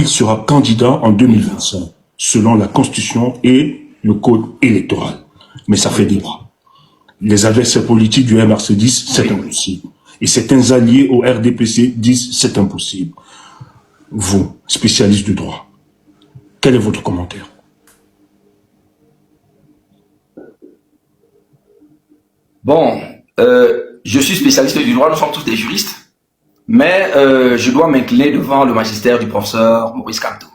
Il sera candidat en 2025, selon la Constitution et le Code électoral. Mais ça fait débat. Les adversaires politiques du MRC disent c'est impossible. Et certains alliés au RDPC disent c'est impossible. Vous, spécialiste du droit, quel est votre commentaire? Bon, je suis spécialiste du droit, nous sommes tous des juristes, mais je dois m'incliner devant le magistère du professeur Maurice Kamto.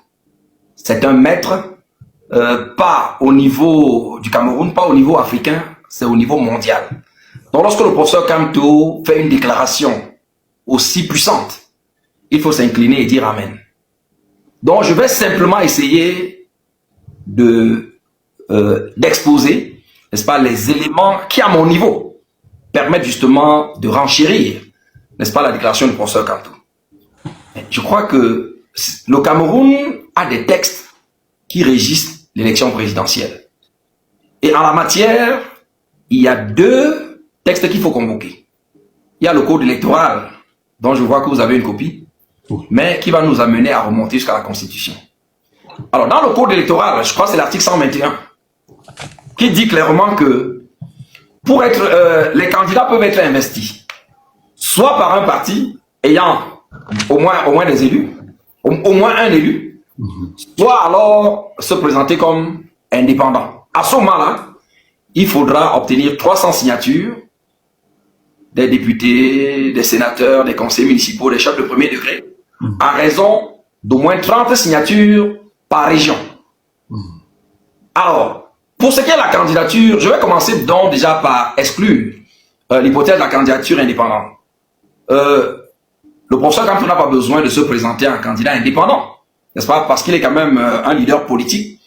C'est un maître, pas au niveau du Cameroun, pas au niveau africain, c'est au niveau mondial. Donc lorsque le professeur Kamto fait une déclaration aussi puissante, il faut s'incliner et dire Amen. Donc je vais simplement essayer d'exposer, n'est-ce pas, les éléments qui, à mon niveau, permettent justement de renchérir, n'est-ce pas, la déclaration du professeur Kamto. Je crois que le Cameroun a des textes qui régissent l'élection présidentielle. Et en la matière, il y a deux textes qu'il faut convoquer. Il y a le code électoral, dont je vois que vous avez une copie, mais qui va nous amener à remonter jusqu'à la Constitution. Alors, dans le code électoral, je crois que c'est l'article 121, qui dit clairement que pour être, les candidats peuvent être investis, soit par un parti ayant au moins des élus, au moins un élu, soit alors se présenter comme indépendant. À ce moment-là, il faudra obtenir 300 signatures des députés, des sénateurs, des conseillers municipaux, des chefs de premier degré, à raison d'au moins 30 signatures par région. Alors, pour ce qui est de la candidature, je vais commencer donc déjà par exclure l'hypothèse de la candidature indépendante. Le professeur Kamto n'a pas besoin de se présenter en candidat indépendant, n'est-ce pas? Parce qu'il est quand même un leader politique.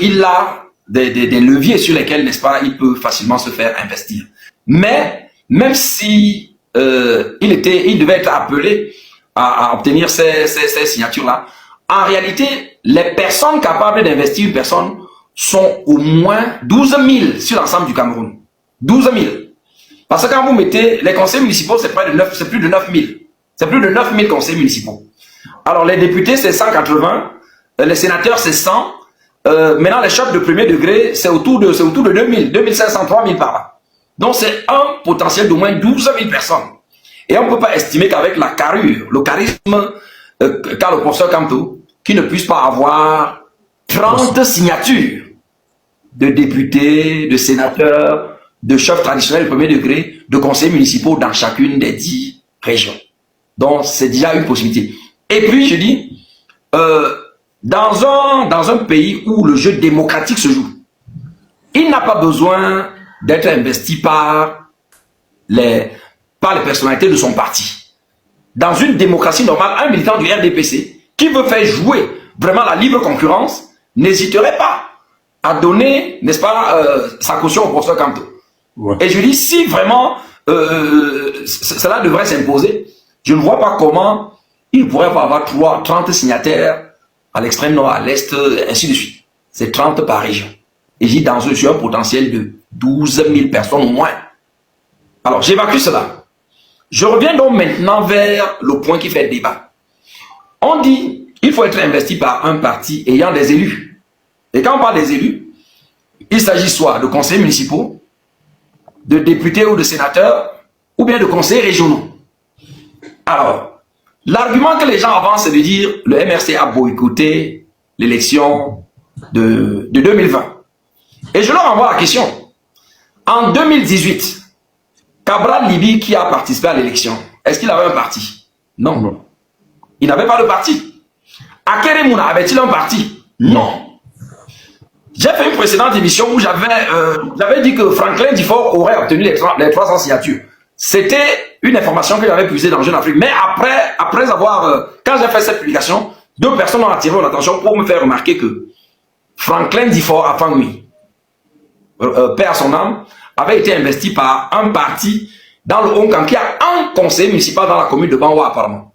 Il a des leviers sur lesquels, n'est-ce pas, il peut facilement se faire investir. Mais même si il devait être appelé à obtenir ces signatures-là, en réalité, les personnes capables d'investir une personne sont au moins 12 000 sur l'ensemble du Cameroun. 12 000. Parce que quand vous mettez les conseils municipaux, c'est plus de 9 000. C'est plus de 9 000 conseils municipaux. Alors les députés, c'est 180. Les sénateurs, c'est 100. Maintenant, les chefs de premier degré, c'est autour de 2 000, 2 500, 3 000 par là. Donc c'est un potentiel d'au moins 12 000 personnes. Et on ne peut pas estimer qu'avec la carrure, le charisme qu'a le professeur Kamto, qui ne puisse pas avoir 30 signatures de députés, de sénateurs, de chefs traditionnels de premier degré, de conseillers municipaux dans chacune des 10 régions. Donc c'est déjà une possibilité. Et puis je dis, dans un pays où le jeu démocratique se joue, il n'a pas besoin d'être investi par les personnalités de son parti. Dans une démocratie normale, un militant du RDPC qui veut faire jouer vraiment la libre concurrence n'hésiterait pas à donner, n'est-ce pas, sa caution au professeur Kamto. Ouais. Et je dis, si vraiment cela devrait s'imposer, je ne vois pas comment il pourrait pas avoir 30 signataires à l'extrême nord, à l'est, ainsi de suite. C'est 30 par région. Et j'ai dans un potentiel de 12 000 personnes au moins. Alors, j'évacue cela. Je reviens donc maintenant vers le point qui fait débat. On dit qu'il faut être investi par un parti ayant des élus. Et quand on parle des élus, il s'agit soit de conseillers municipaux, de députés ou de sénateurs, ou bien de conseillers régionaux. Alors, l'argument que les gens avancent, c'est de dire le MRC a boycotté l'élection de 2020. Et je leur envoie la question. En 2018, Cabral Libi, qui a participé à l'élection, est-ce qu'il avait un parti? Non. Il n'avait pas de parti. Akere Mouna avait-il un parti? Non. J'ai fait une précédente émission où j'avais dit que Franklin Dufort aurait obtenu les 300 signatures. C'était une information que j'avais puisée dans Jeune Afrique. Mais après avoir, quand j'ai fait cette publication, 2 personnes ont attiré mon attention pour me faire remarquer que Franklin Dufort, à Fangui, paix à son âme, avait été investi par un parti dans le Hong-Kong qui a un conseiller municipal dans la commune de Banwa apparemment.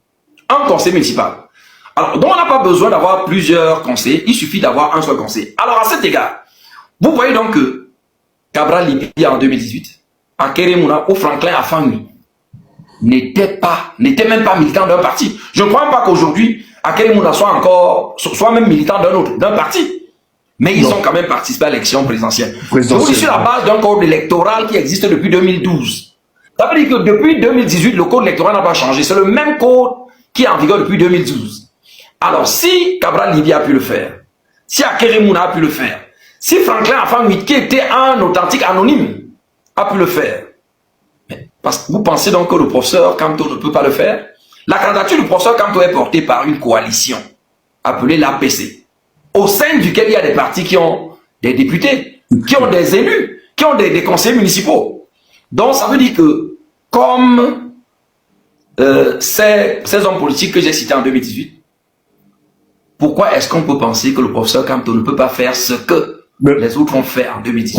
Un conseiller municipal. Alors, donc on n'a pas besoin d'avoir plusieurs conseillers, il suffit d'avoir un seul conseiller. Alors à cet égard, vous voyez donc que Cabral Libi en 2018, Akere Mouna ou Franklin Afangui n'était même pas militant d'un parti. Je ne crois pas qu'aujourd'hui, Akeremouna soit même militant d'un parti. Mais ils ont quand même participé à l'élection présidentielle. Je vous dis sur la base d'un code électoral qui existe depuis 2012. Ça veut dire que depuis 2018, le code électoral n'a pas changé. C'est le même code qui est en vigueur depuis 2012. Alors, si Cabral Libye a pu le faire, si Akeremouna a pu le faire, si Franklin Afang qui était un authentique anonyme, a pu le faire, parce que vous pensez donc que le professeur Kamto ne peut pas le faire? La candidature du professeur Kamto est portée par une coalition appelée l'APC, au sein duquel il y a des partis qui ont des députés, qui ont des élus, qui ont des conseillers municipaux. Donc ça veut dire que comme ces hommes politiques que j'ai cités en 2018, pourquoi est-ce qu'on peut penser que le professeur Kamto ne peut pas faire ce que les autres ont fait en 2018?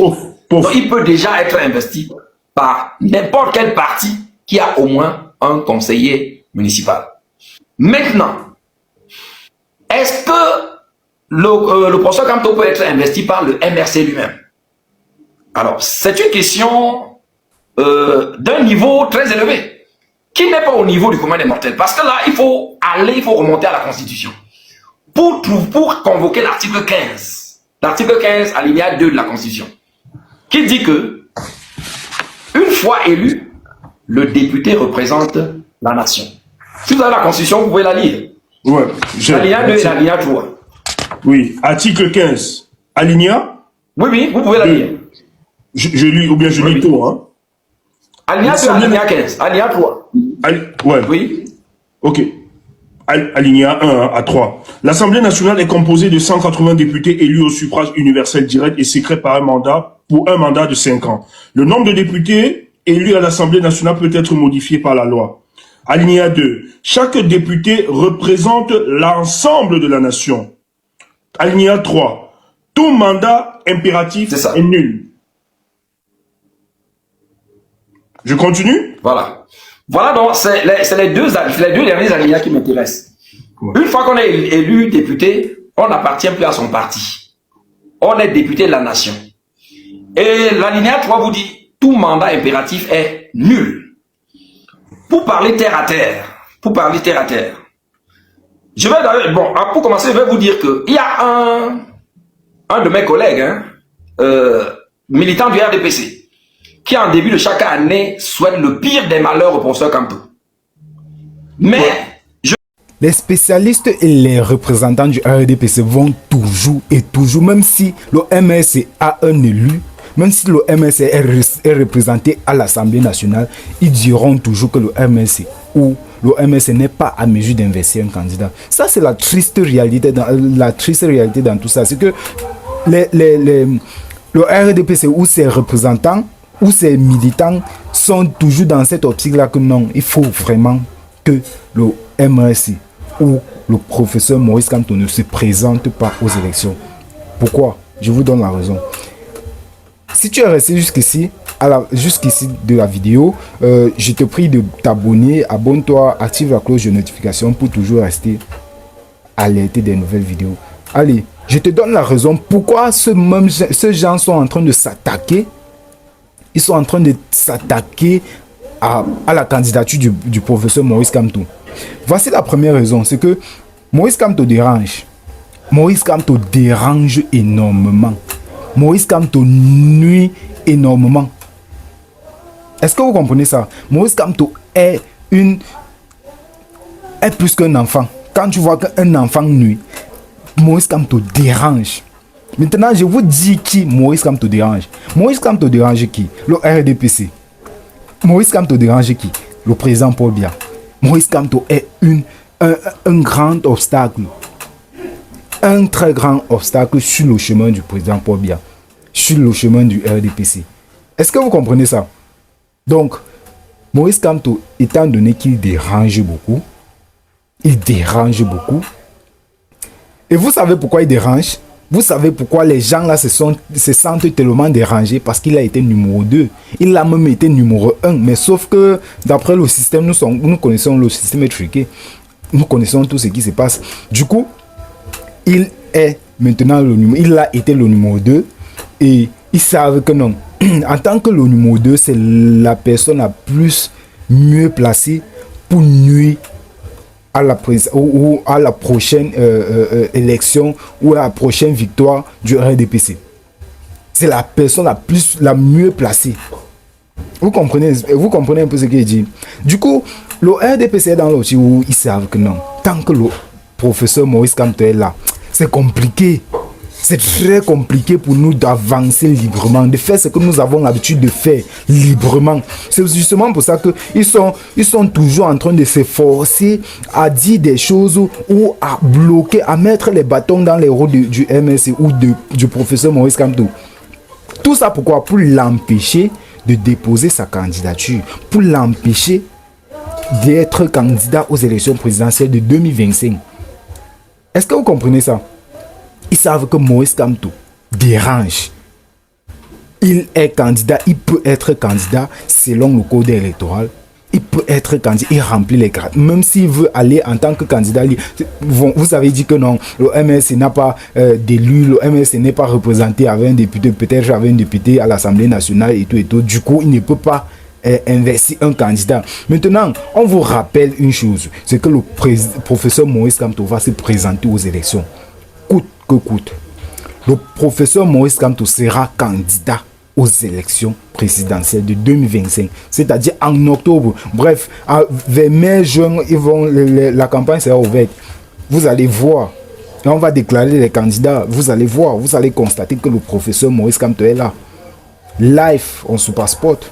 Donc il peut déjà être investi par n'importe quel parti qui a au moins un conseiller municipal. Maintenant, est-ce que le professeur Kamto peut être investi par le MRC lui-même? Alors, c'est une question d'un niveau très élevé, qui n'est pas au niveau du commun des mortels. Parce que là, il faut remonter à la Constitution. Pour convoquer l'article 15. L'article 15, alinéa 2 de la Constitution, qui dit que, une fois élu, le député représente la nation. Si vous avez la Constitution, vous pouvez la lire. Ouais, alinéa 2 et alinéa 3. Oui, article 15, alinéa. Oui, vous pouvez la lire. Je lis, ou bien je lis tout, hein. Alinéa 2, alinéa 15, alinéa 3. Ouais. Oui. Ok. Alinéa 1 à 3. L'Assemblée nationale est composée de 180 députés élus au suffrage universel direct et secret par un mandat pour un mandat de 5 ans. Le nombre de députés élus à l'Assemblée nationale peut être modifié par la loi. Alinéa 2. Chaque député représente l'ensemble de la nation. Alinéa 3. Tout mandat impératif est nul. Je continue? Voilà. Voilà donc, c'est les deux derniers alinéas qui m'intéressent. Ouais. Une fois qu'on est élu député, on n'appartient plus à son parti. On est député de la nation. Et l'alinéa 3 vous dit, tout mandat impératif est nul. Pour parler terre à terre, je vais, pour commencer, je vais vous dire que il y a un de mes collègues, militant du RDPC, qui en début de chaque année souhaite le pire des malheurs au professeur Kamto. Mais les spécialistes et les représentants du RDPC vont toujours, même si le MRC a un élu, même si le MRC est représenté à l'Assemblée nationale, ils diront toujours que le MRC ou le MRC n'est pas à mesure d'investir un candidat. Ça, c'est la triste réalité dans tout ça. C'est que le RDPC ou ses représentants où ces militants sont toujours dans cette optique-là que non, il faut vraiment que le MRC ou le professeur Maurice Kamto ne se présente pas aux élections. Pourquoi? Je vous donne la raison. Si tu es resté jusqu'ici de la vidéo, je te prie de t'abonner, abonne-toi, active la cloche de notification pour toujours rester alerté des nouvelles vidéos. Allez, je te donne la raison pourquoi ces gens sont en train de s'attaquer. Ils sont en train de s'attaquer à la candidature du professeur Maurice Kamto. Voici la première raison, c'est que Maurice Kamto dérange. Maurice Kamto dérange énormément. Maurice Kamto nuit énormément. Est-ce que vous comprenez ça? Maurice Kamto est plus qu'un enfant. Quand tu vois qu'un enfant nuit, Maurice Kamto dérange. Maintenant, je vous dis qui Maurice Kamto dérange. Maurice Kamto dérange qui? Le RDPC. Maurice Kamto dérange qui? Le président Paul Biya. Maurice Kamto est un grand obstacle. Un très grand obstacle sur le chemin du président Paul Biya. Sur le chemin du RDPC. Est-ce que vous comprenez ça? Donc, Maurice Kamto, étant donné qu'il dérange beaucoup, et vous savez pourquoi il dérange? Vous savez pourquoi les gens là se sentent tellement dérangés? Parce qu'il a été numéro 2. Il a même été numéro 1. Mais sauf que d'après le système, nous connaissons le système est truqué. Nous connaissons tout ce qui se passe. Du coup, il est maintenant il a été le numéro 2. Et ils savent que non. En tant que le numéro 2, c'est la personne la mieux placée pour nuire à la, ou à la prochaine élection ou à la prochaine victoire du RDPC. C'est la personne la mieux placée. Vous comprenez un peu ce qu'il dit. Du coup, le RDPC est dans l'outil où ils savent que non. Tant que le professeur Maurice Kamto est là, c'est compliqué. C'est très compliqué pour nous d'avancer librement, de faire ce que nous avons l'habitude de faire librement. C'est justement pour ça qu'ils sont toujours en train de s'efforcer à dire des choses ou à bloquer, à mettre les bâtons dans les roues du MSC ou du professeur Maurice Kamto. Tout ça pourquoi? Pour l'empêcher de déposer sa candidature, pour l'empêcher d'être candidat aux élections présidentielles de 2025. Est-ce que vous comprenez ça? Ils savent que Maurice Kamto dérange. Il est candidat, il peut être candidat selon le code électoral. Il peut être candidat, il remplit les grades. Même s'il veut aller en tant que candidat, vous avez dit que non, le MSC n'a pas d'élu, le MSC n'est pas représenté avec un député, peut-être avec un député à l'Assemblée nationale et tout et tout. Du coup, il ne peut pas investir un candidat. Maintenant, on vous rappelle une chose, c'est que le professeur Maurice Kamto va se présenter aux élections. Coûte que coûte. Le professeur Maurice Kamto sera candidat aux élections présidentielles de 2025, c'est-à-dire en octobre. Bref, vers mai, juin, la campagne sera ouverte. Vous allez voir, et on va déclarer les candidats. Vous allez voir, vous allez constater que le professeur Maurice Kamto est là. Live, on se passeporte.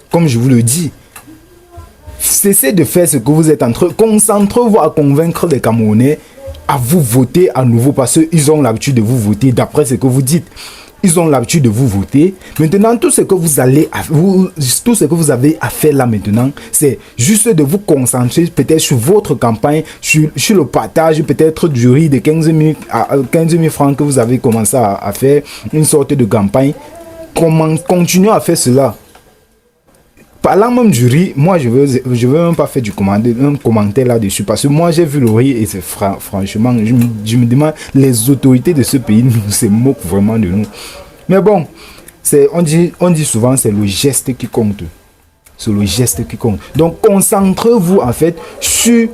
Comme je vous le dis, cessez de faire ce que vous êtes en train. Concentrez-vous à convaincre les Camerounais à vous voter à nouveau parce qu'ils ont l'habitude de vous voter d'après ce que vous dites. Ils ont l'habitude de vous voter. Maintenant, tout ce que vous avez à faire là maintenant, c'est juste de vous concentrer peut-être sur votre campagne, sur le partage peut-être du riz de 15 000 francs que vous avez commencé à faire, une sorte de campagne. Continuez à faire cela. Parlant même du riz, moi je veux même pas faire un commentaire là-dessus parce que moi j'ai vu le riz et c'est franchement, je me demande, les autorités de ce pays se moquent vraiment de nous. Mais bon, on dit souvent c'est le geste qui compte. C'est le geste qui compte. Donc concentrez-vous en fait sur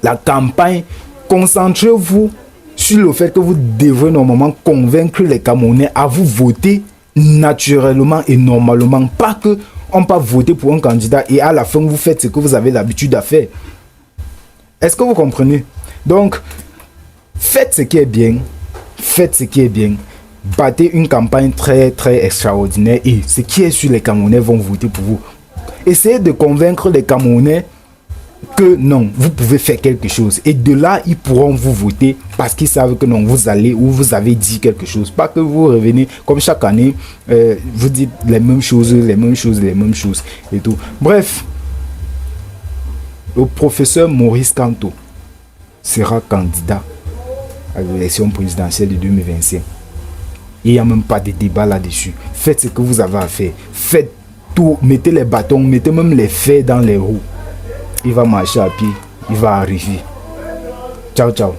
la campagne, concentrez-vous sur le fait que vous devrez normalement convaincre les Camerounais à vous voter naturellement et normalement, pas que on peut voter pour un candidat et à la fin vous faites ce que vous avez l'habitude à faire. Est-ce que vous comprenez? Donc faites ce qui est bien, battez une campagne très très extraordinaire et ce qui est sûr, les Camerounais vont voter pour vous. Essayez de convaincre les Camerounais que non, vous pouvez faire quelque chose et de là ils pourront vous voter parce qu'ils savent que non, vous allez ou vous avez dit quelque chose, pas que vous revenez comme chaque année, vous dites les mêmes choses et tout. Bref, le professeur Maurice Kamto sera candidat à l'élection présidentielle de 2025. Il n'y a même pas de débat là-dessus. Faites ce que vous avez à faire, faites tout, mettez les bâtons, mettez même les fers dans les roues. Il va marcher à pied, il va arriver. Ciao, ciao.